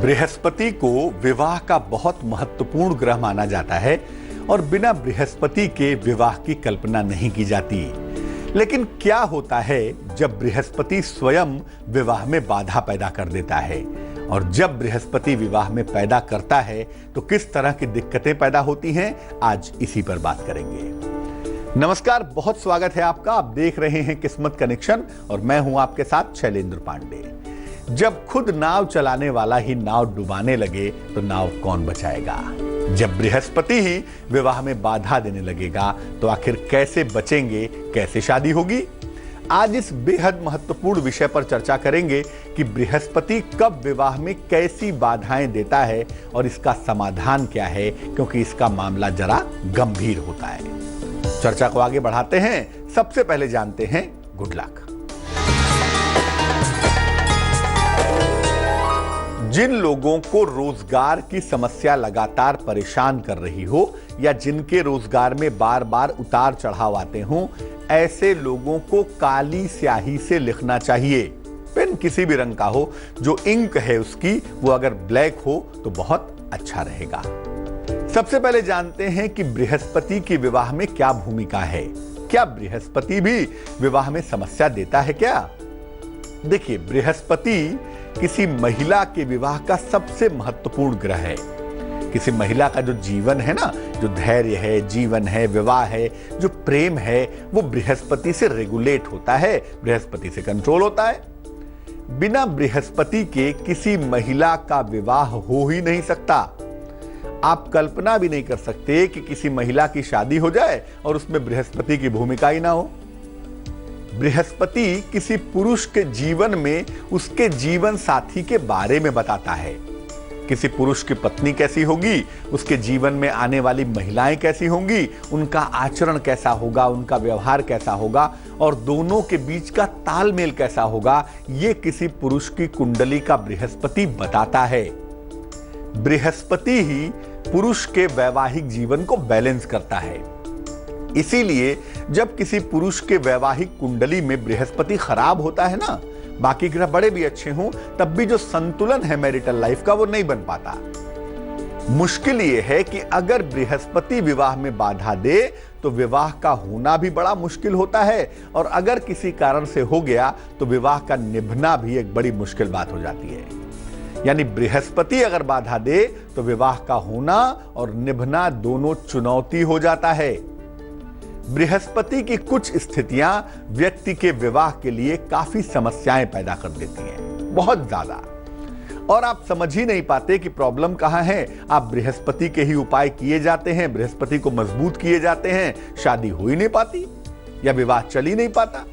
बृहस्पति को विवाह का बहुत महत्वपूर्ण ग्रह माना जाता है और बिना बृहस्पति के विवाह की कल्पना नहीं की जाती। लेकिन क्या होता है जब बृहस्पति स्वयं विवाह में बाधा पैदा कर देता है, और जब बृहस्पति विवाह में पैदा करता है तो किस तरह की दिक्कतें पैदा होती हैं, आज इसी पर बात करेंगे। नमस्कार, बहुत स्वागत है आपका। आप देख रहे हैं किस्मत कनेक्शन और मैं हूं आपके साथ शैलेंद्र पांडे। जब खुद नाव चलाने वाला ही नाव डुबाने लगे तो नाव कौन बचाएगा। जब बृहस्पति ही विवाह में बाधा देने लगेगा तो आखिर कैसे बचेंगे, कैसे शादी होगी। आज इस बेहद महत्वपूर्ण विषय पर चर्चा करेंगे कि बृहस्पति कब विवाह में कैसी बाधाएं देता है और इसका समाधान क्या है, क्योंकि इसका मामला जरा गंभीर होता है। चर्चा को आगे बढ़ाते हैं। सबसे पहले जानते हैं गुड लक। जिन लोगों को रोजगार की समस्या लगातार परेशान कर रही हो या जिनके रोजगार में बार बार उतार चढ़ाव आते हों, ऐसे लोगों को काली स्याही से लिखना चाहिए। पेन किसी भी रंग का हो, जो इंक है उसकी वो अगर ब्लैक हो तो बहुत अच्छा रहेगा। सबसे पहले जानते हैं कि बृहस्पति की विवाह में क्या भूमिका है। क्या बृहस्पति भी विवाह में समस्या देता है क्या? देखिए, बृहस्पति किसी महिला के विवाह का सबसे महत्वपूर्ण ग्रह है। किसी महिला का जो जीवन है ना, जो धैर्य है, जीवन है, विवाह है, जो प्रेम है, वो बृहस्पति से रेगुलेट होता है, बृहस्पति से कंट्रोल होता है। बिना बृहस्पति के किसी महिला का विवाह हो ही नहीं सकता। आप कल्पना भी नहीं कर सकते कि किसी महिला की शादी हो जाए और उसमें बृहस्पति की भूमिका ही ना हो। बृहस्पति किसी पुरुष के जीवन में उसके जीवन साथी के बारे में बताता है। किसी पुरुष की पत्नी कैसी होगी, उसके जीवन में आने वाली महिलाएं कैसी होंगी, उनका आचरण कैसा होगा, उनका व्यवहार कैसा होगा और दोनों के बीच का तालमेल कैसा होगा, ये किसी पुरुष की कुंडली का बृहस्पति बताता है। बृहस्पति ही पुरुष के वैवाहिक जीवन को बैलेंस करता है। इसीलिए जब किसी पुरुष के वैवाहिक कुंडली में बृहस्पति खराब होता है ना, बाकी ग्रह बड़े भी अच्छे हों, तब भी जो संतुलन है मैरिटल लाइफ का वो नहीं बन पाता। मुश्किल ये है कि अगर बृहस्पति विवाह में बाधा दे तो विवाह का होना भी बड़ा मुश्किल होता है, और अगर किसी कारण से हो गया तो विवाह का निभना भी एक बड़ी मुश्किल बात हो जाती है। यानी बृहस्पति अगर बाधा दे तो विवाह का होना और निभना दोनों चुनौती हो जाता है। बृहस्पति की कुछ स्थितियां व्यक्ति के विवाह के लिए काफी समस्याएं पैदा कर देती हैं, बहुत ज्यादा, और आप समझ ही नहीं पाते कि प्रॉब्लम कहां है। आप बृहस्पति के ही उपाय किए जाते हैं, बृहस्पति को मजबूत किए जाते हैं, शादी हो ही नहीं पाती या विवाह चल ही नहीं पाता।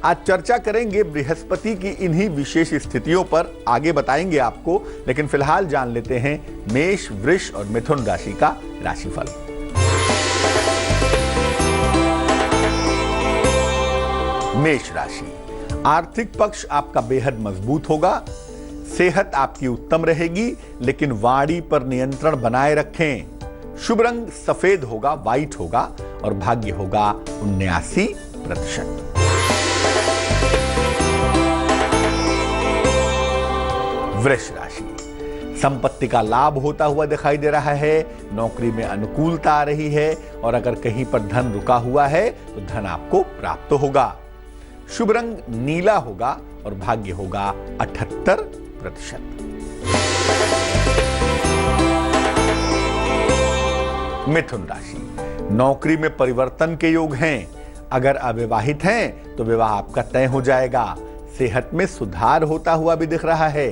आज चर्चा करेंगे बृहस्पति की इन्हीं विशेष स्थितियों पर, आगे बताएंगे आपको, लेकिन फिलहाल जान लेते हैं मेष, वृष और मिथुन राशि का राशिफल। मेष राशि, आर्थिक पक्ष आपका बेहद मजबूत होगा। सेहत आपकी उत्तम रहेगी, लेकिन वाणी पर नियंत्रण बनाए रखें। शुभ रंग सफेद होगा, व्हाइट होगा और भाग्य होगा 79%। वृष राशि, संपत्ति का लाभ होता हुआ दिखाई दे रहा है। नौकरी में अनुकूलता आ रही है और अगर कहीं पर धन रुका हुआ है तो धन आपको प्राप्त होगा। शुभ रंग नीला होगा और भाग्य होगा 78%। मिथुन राशि, नौकरी में परिवर्तन के योग हैं। अगर अविवाहित हैं तो विवाह आपका तय हो जाएगा। सेहत में सुधार होता हुआ भी दिख रहा है।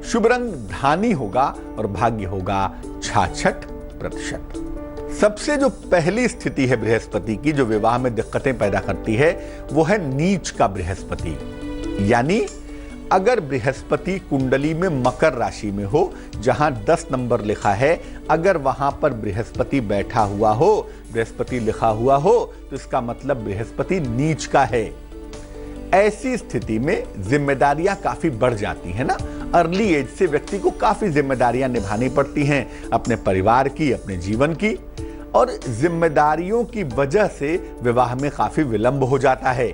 शुभ रंग धानी होगा और भाग्य होगा 66%। सबसे जो पहली स्थिति है बृहस्पति की, जो विवाह में दिक्कतें पैदा करती है, वो है नीच का बृहस्पति। यानी अगर बृहस्पति कुंडली में मकर राशि में हो, जहां 10 नंबर लिखा है, अगर वहां पर बृहस्पति बैठा हुआ हो, बृहस्पति लिखा हुआ हो, तो इसका मतलब बृहस्पति नीच का है। ऐसी स्थिति में जिम्मेदारियां काफी बढ़ जाती हैं ना। अर्ली एज से व्यक्ति को काफी जिम्मेदारियां निभानी पड़ती हैं, अपने परिवार की, अपने जीवन की, और जिम्मेदारियों की वजह से विवाह में काफी विलंब हो जाता है।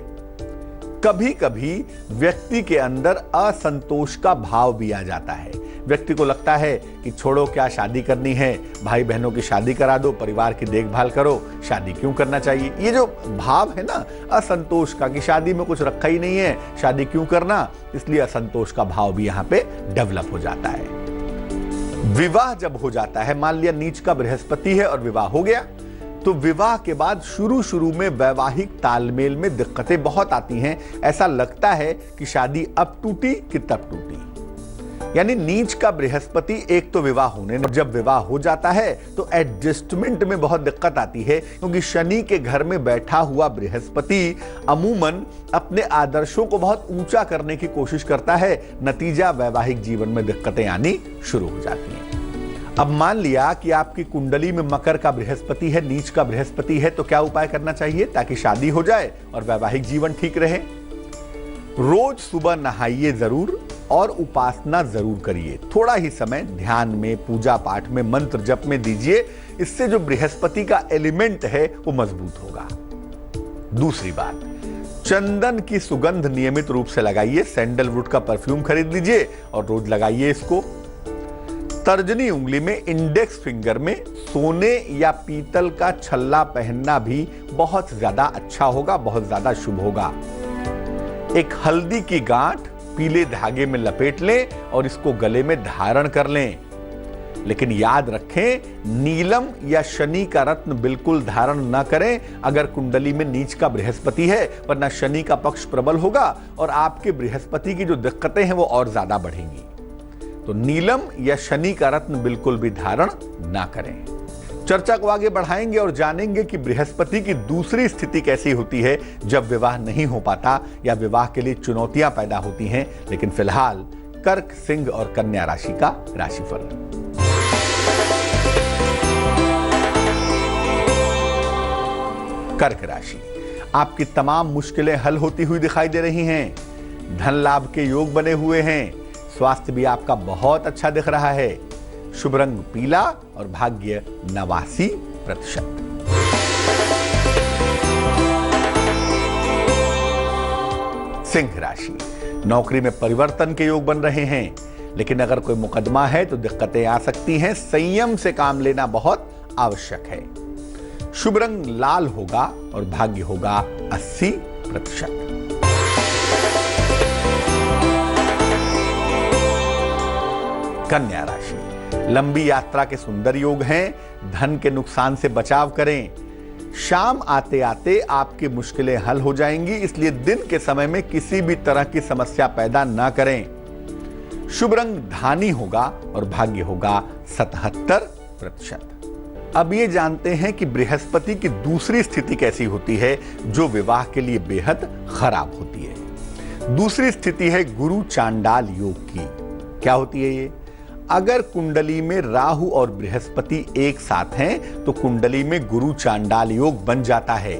कभी कभी व्यक्ति के अंदर असंतोष का भाव भी आ जाता है। व्यक्ति को लगता है कि छोड़ो, क्या शादी करनी है, भाई बहनों की शादी करा दो, परिवार की देखभाल करो, शादी क्यों करना चाहिए। ये जो भाव है ना असंतोष का कि शादी में कुछ रखा ही नहीं है, शादी क्यों करना, इसलिए असंतोष का भाव भी यहाँ पे डेवलप हो जाता है। विवाह जब हो जाता है, मान लिया नीच का बृहस्पति है और विवाह हो गया, तो विवाह के बाद शुरू में वैवाहिक तालमेल में दिक्कतें बहुत आती हैं। ऐसा लगता है कि शादी अब टूटी कि तब टूटी। यानी नीच का बृहस्पति एक तो विवाह होने में, जब विवाह हो जाता है तो एडजस्टमेंट में बहुत दिक्कत आती है, क्योंकि शनि के घर में बैठा हुआ बृहस्पति अमूमन अपने आदर्शों को बहुत ऊंचा करने की कोशिश करता है। नतीजा वैवाहिक जीवन में दिक्कतें आनी शुरू हो जाती हैं। अब मान लिया कि आपकी कुंडली में मकर का बृहस्पति है, नीच का बृहस्पति है, तो क्या उपाय करना चाहिए ताकि शादी हो जाए और वैवाहिक जीवन ठीक रहे? रोज सुबह नहाइए जरूर और उपासना जरूर करिए। थोड़ा ही समय ध्यान में, पूजा पाठ में, मंत्र जप में दीजिए। इससे जो बृहस्पति का एलिमेंट है वो मजबूत होगा। दूसरी बात, चंदन की सुगंध नियमित रूप से लगाइए। सैंडलवुड का परफ्यूम खरीद लीजिए और रोज लगाइए इसको। तर्जनी उंगली में, इंडेक्स फिंगर में सोने या पीतल का छल्ला पहनना भी बहुत ज्यादा अच्छा होगा, बहुत ज्यादा शुभ होगा। एक हल्दी की गांठ पीले धागे में लपेट लें और इसको गले में धारण कर लें। लेकिन याद रखें, नीलम या शनि का रत्न बिल्कुल धारण न करें अगर कुंडली में नीच का बृहस्पति है, वरना शनि का पक्ष प्रबल होगा और आपके बृहस्पति की जो दिक्कतें हैं वो और ज्यादा बढ़ेंगी। तो नीलम या शनि का रत्न बिल्कुल भी धारण ना करें। चर्चा को आगे बढ़ाएंगे और जानेंगे कि बृहस्पति की दूसरी स्थिति कैसी होती है जब विवाह नहीं हो पाता या विवाह के लिए चुनौतियां पैदा होती हैं। लेकिन फिलहाल कर्क, सिंह और कन्या राशि का राशिफल। कर्क राशि, आपकी तमाम मुश्किलें हल होती हुई दिखाई दे रही हैं। धन लाभ के योग बने हुए हैं। स्वास्थ्य भी आपका बहुत अच्छा दिख रहा है। शुभ रंग पीला और भाग्य 89%। सिंह राशि, नौकरी में परिवर्तन के योग बन रहे हैं, लेकिन अगर कोई मुकदमा है तो दिक्कतें आ सकती हैं। संयम से काम लेना बहुत आवश्यक है। शुभ रंग लाल होगा और भाग्य होगा 80%। कन्या राशि, लंबी यात्रा के सुंदर योग हैं। धन के नुकसान से बचाव करें। शाम आते आते आपकी मुश्किलें हल हो जाएंगी, इसलिए दिन के समय में किसी भी तरह की समस्या पैदा ना करें। शुभ रंग धानी होगा और भाग्य होगा 77%। अब ये जानते हैं कि बृहस्पति की दूसरी स्थिति कैसी होती है जो विवाह के लिए बेहद खराब होती है। दूसरी स्थिति है गुरु चांडाल योग की। क्या होती है ये? अगर कुंडली में राहु और बृहस्पति एक साथ हैं तो कुंडली में गुरु चांडाल योग बन जाता है।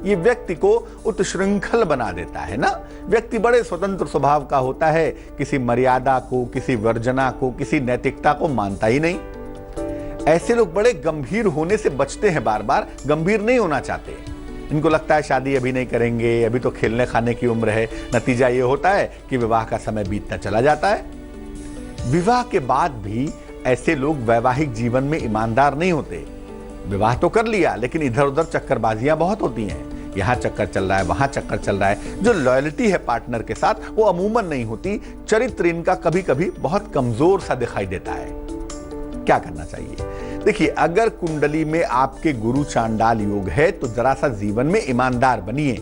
ये व्यक्ति को उत्श्रृंखल बना देता है ना। व्यक्ति बड़े स्वतंत्र स्वभाव का होता है, किसी मर्यादा को, किसी वर्जना को, किसी नैतिकता को मानता ही नहीं। ऐसे लोग बड़े गंभीर होने से बचते हैं, बार बार गंभीर नहीं होना चाहते। इनको लगता है शादी अभी नहीं करेंगे, अभी तो खेलने खाने की उम्र है। नतीजा ये होता है कि विवाह का समय बीतता चला जाता है। विवाह के बाद भी ऐसे लोग वैवाहिक जीवन में ईमानदार नहीं होते। विवाह तो कर लिया, लेकिन इधर उधर चक्करबाजियां बहुत होती हैं। यहां चक्कर चल रहा है, वहां चक्कर चल रहा है। जो लॉयल्टी है पार्टनर के साथ वो अमूमन नहीं होती। चरित्र इनका कभी कभी बहुत कमजोर सा दिखाई देता है। क्या करना चाहिए? देखिए, अगर कुंडली में आपके गुरु चांडाल योग है तो जरा सा जीवन में ईमानदार बनिए,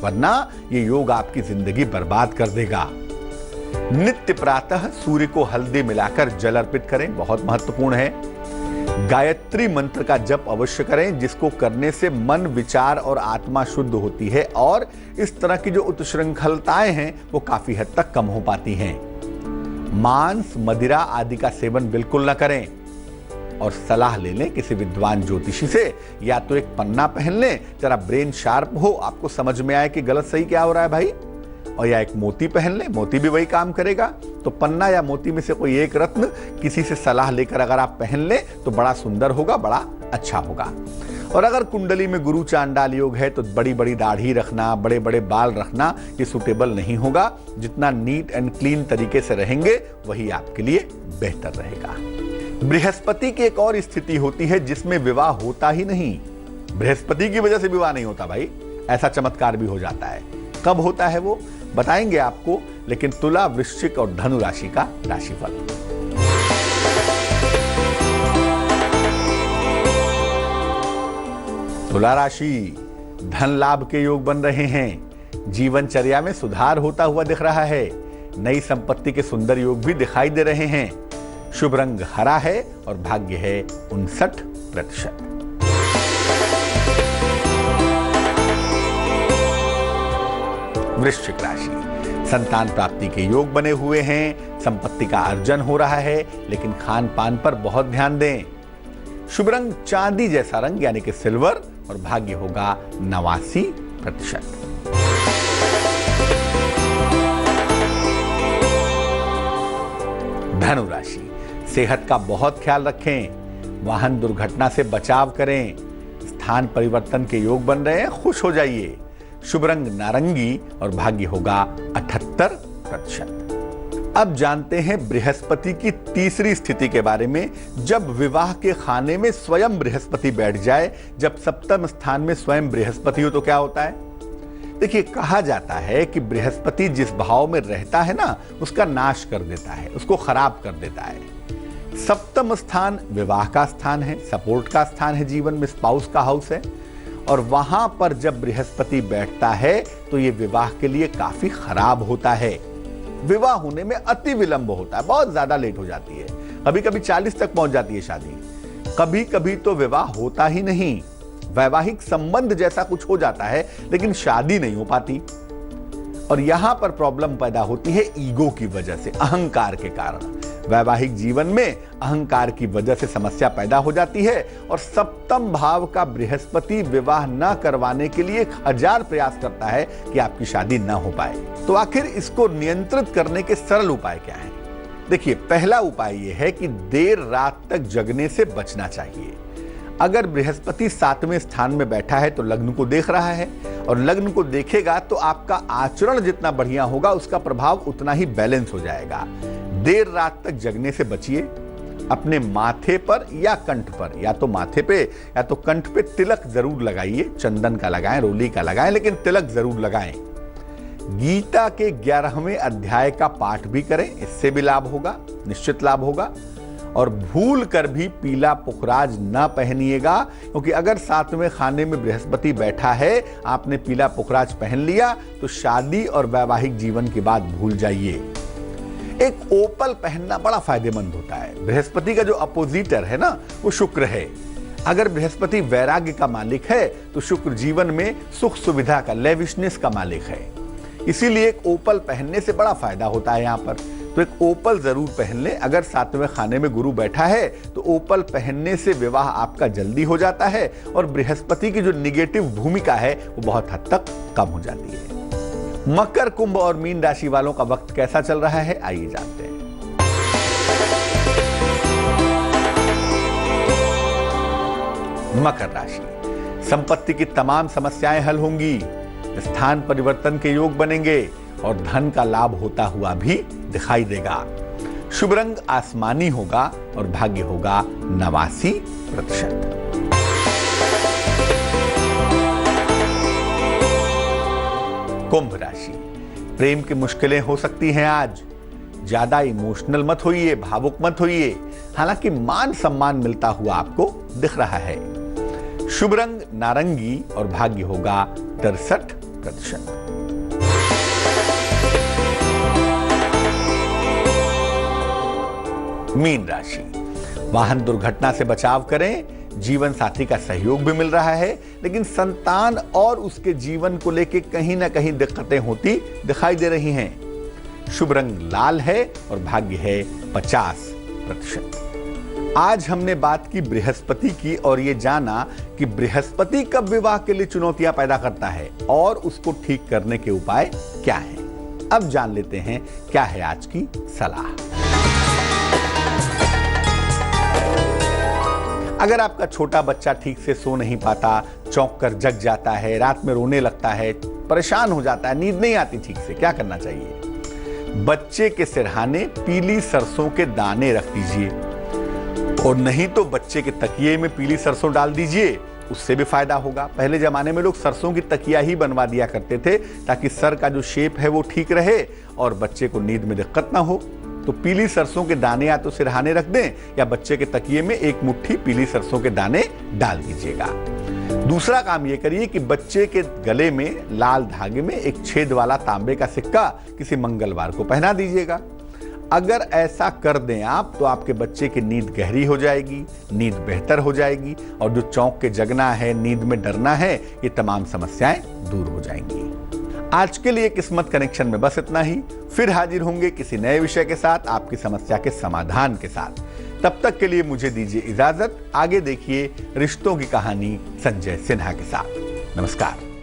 वरना ये योग आपकी जिंदगी बर्बाद कर देगा। नित्य प्रातः सूर्य को हल्दी मिलाकर जल अर्पित करें, बहुत महत्वपूर्ण है। गायत्री मंत्र का जप अवश्य करें, जिसको करने से मन, विचार और आत्मा शुद्ध होती है और इस तरह की जो उत्श्रृंखलताएं हैं वो काफी हद तक कम हो पाती हैं। मांस, मदिरा आदि का सेवन बिल्कुल न करें और सलाह ले लें किसी विद्वान ज्योतिषी से। या तो एक पन्ना पहन लें, जरा ब्रेन शार्प हो, आपको समझ में आए कि गलत सही क्या हो रहा है भाई, और या एक मोती पहन लें, मोती भी वही काम करेगा। तो पन्ना या मोती में से कोई एक रत्न किसी से सलाह लेकर अगर आप पहन लें तो बड़ा सुंदर होगा, बड़ा अच्छा होगा। और अगर कुंडली में गुरु चांडाल योग है तो बड़ी बड़ी दाढ़ी रखना, बड़े बड़े बाल रखना ये सूटेबल नहीं होगा। जितना नीट एंड क्लीन तरीके से रहेंगे वही आपके लिए बेहतर रहेगा। बृहस्पति की एक और स्थिति होती है जिसमें विवाह होता ही नहीं। बृहस्पति की वजह से विवाह नहीं होता भाई, ऐसा चमत्कार भी हो जाता है। कब होता है वो बताएंगे आपको, लेकिन तुला, वृश्चिक और धनु राशि का राशिफल। तुला राशि, धन लाभ के योग बन रहे हैं। जीवनचर्या में सुधार होता हुआ दिख रहा है। नई संपत्ति के सुंदर योग भी दिखाई दे रहे हैं। शुभ रंग हरा है और भाग्य है 59%। वृश्चिक राशि, संतान प्राप्ति के योग बने हुए हैं। संपत्ति का अर्जन हो रहा है, लेकिन खान पान पर बहुत ध्यान दें। शुभ रंग चांदी जैसा रंग यानी कि सिल्वर और भाग्य होगा 89%। धनु राशि, सेहत का बहुत ख्याल रखें। वाहन दुर्घटना से बचाव करें। स्थान परिवर्तन के योग बन रहे हैं, खुश हो जाइए। शुभ रंग नारंगी और भाग्य होगा 78%। अब जानते हैं बृहस्पति की तीसरी स्थिति के बारे में। जब विवाह के खाने में स्वयं बृहस्पति बैठ जाए, जब सप्तम स्थान में स्वयं बृहस्पति हो तो क्या होता है? देखिए, कहा जाता है कि बृहस्पति जिस भाव में रहता है ना, उसका नाश कर देता है, उसको खराब कर देता है। सप्तम स्थान विवाह का स्थान है, सपोर्ट का स्थान है, जीवन में स्पाउस का हाउस है। और वहां पर जब बृहस्पति बैठता है तो ये विवाह के लिए काफी खराब होता है। विवाह होने में अति विलंब होता है, बहुत ज्यादा लेट हो जाती है। कभी कभी 40 तक पहुंच जाती है शादी, कभी कभी तो विवाह होता ही नहीं। वैवाहिक संबंध जैसा कुछ हो जाता है, लेकिन शादी नहीं हो पाती। और यहां पर प्रॉब्लम पैदा होती है ईगो की वजह से, अहंकार के कारण। वैवाहिक जीवन में अहंकार की वजह से समस्या पैदा हो जाती है। और सप्तम भाव का बृहस्पति विवाह न करवाने के लिए 1000 प्रयास करता है कि आपकी शादी न हो पाए। तो आखिर इसको नियंत्रित करने के सरल उपाय क्या हैं? देखिए, पहला उपाय यह है कि देर रात तक जगने से बचना चाहिए। अगर बृहस्पति 7वें स्थान में बैठा है तो लग्न को देख रहा है, और लग्न को देखेगा तो आपका आचरण जितना बढ़िया होगा उसका प्रभाव उतना ही बैलेंस हो जाएगा। देर रात तक जगने से बचिए। अपने माथे पर या कंठ पर, या तो माथे पे या तो कंठ पे तिलक जरूर लगाइए। चंदन का लगाएं, रोली का लगाएं, लेकिन तिलक जरूर लगाएं। गीता के 11वें अध्याय का पाठ भी करें, इससे भी लाभ होगा, निश्चित लाभ होगा। और भूल कर भी पीला पुखराज ना पहनिएगा, क्योंकि अगर 7वें खाने में बृहस्पति बैठा है, आपने पीला पुखराज पहन लिया तो शादी और वैवाहिक जीवन की बात भूल जाइए। एक ओपल पहनना बड़ा फायदेमंद होता है। बृहस्पति का जो अपोजिटर है ना, वो शुक्र है। अगर बृहस्पति वैराग्य का मालिक है तो शुक्र जीवन में सुख सुविधा का, लेविशनेस का मालिक है। इसीलिए एक ओपल पहनने से बड़ा फायदा होता है यहाँ पर। तो एक ओपल जरूर पहन ले। अगर 7वें खाने में गुरु बैठा है तो ओपल पहनने से विवाह आपका जल्दी हो जाता है, और बृहस्पति की जो निगेटिव भूमिका है वो बहुत हद तक कम हो जाती है। मकर, कुंभ और मीन राशि वालों का वक्त कैसा चल रहा है, आइए जानते हैं। मकर राशि, संपत्ति की तमाम समस्याएं हल होंगी। स्थान परिवर्तन के योग बनेंगे और धन का लाभ होता हुआ भी दिखाई देगा। शुभ रंग आसमानी होगा और भाग्य होगा 89%। कुंभ राशि, प्रेम की मुश्किलें हो सकती हैं आज। ज्यादा इमोशनल मत होइए, भावुक मत होइए। हालांकि मान सम्मान मिलता हुआ आपको दिख रहा है। शुभ रंग नारंगी और भाग्य होगा 63%। मीन राशि, वाहन दुर्घटना से बचाव करें। जीवन साथी का सहयोग भी मिल रहा है, लेकिन संतान और उसके जीवन को लेकर कहीं ना कहीं दिक्कतें होती दिखाई दे रही हैं। शुभ रंग लाल है और भाग्य है 50%। आज हमने बात की बृहस्पति की और ये जाना कि बृहस्पति कब विवाह के लिए चुनौतियां पैदा करता है और उसको ठीक करने के उपाय क्या हैं। अब जान लेते हैं क्या है आज की सलाह। अगर आपका छोटा बच्चा ठीक से सो नहीं पाता, चौंक कर जग जाता है, रात में रोने लगता है, परेशान हो जाता है, नींद नहीं आती ठीक से, क्या करना चाहिए? बच्चे के सिरहाने पीली सरसों के दाने रख दीजिए, और नहीं तो बच्चे के तकिए में पीली सरसों डाल दीजिए, उससे भी फायदा होगा। पहले जमाने में लोग सरसों की तकिया ही बनवा दिया करते थे ताकि सर का जो शेप है वो ठीक रहे और बच्चे को नींद में दिक्कत ना हो। तो पीली सरसों के दाने या तो सिरहाने रख दें या बच्चे के तकिए में एक मुट्ठी पीली सरसों के दाने डाल दीजिएगा। दूसरा काम ये करिए कि बच्चे के गले में लाल धागे में एक छेद वाला तांबे का सिक्का किसी मंगलवार को पहना दीजिएगा। अगर ऐसा कर दें आप तो आपके बच्चे की नींद गहरी हो जाएगी, नींद बेहतर हो जाएगी और जो चौंक के जगना है, नींद में डरना है, ये तमाम समस्याएं दूर हो जाएंगी। आज के लिए किस्मत कनेक्शन में बस इतना ही। फिर हाजिर होंगे किसी नए विषय के साथ, आपकी समस्या के समाधान के साथ। तब तक के लिए मुझे दीजिए इजाजत। आगे देखिए रिश्तों की कहानी संजय सिन्हा के साथ। नमस्कार।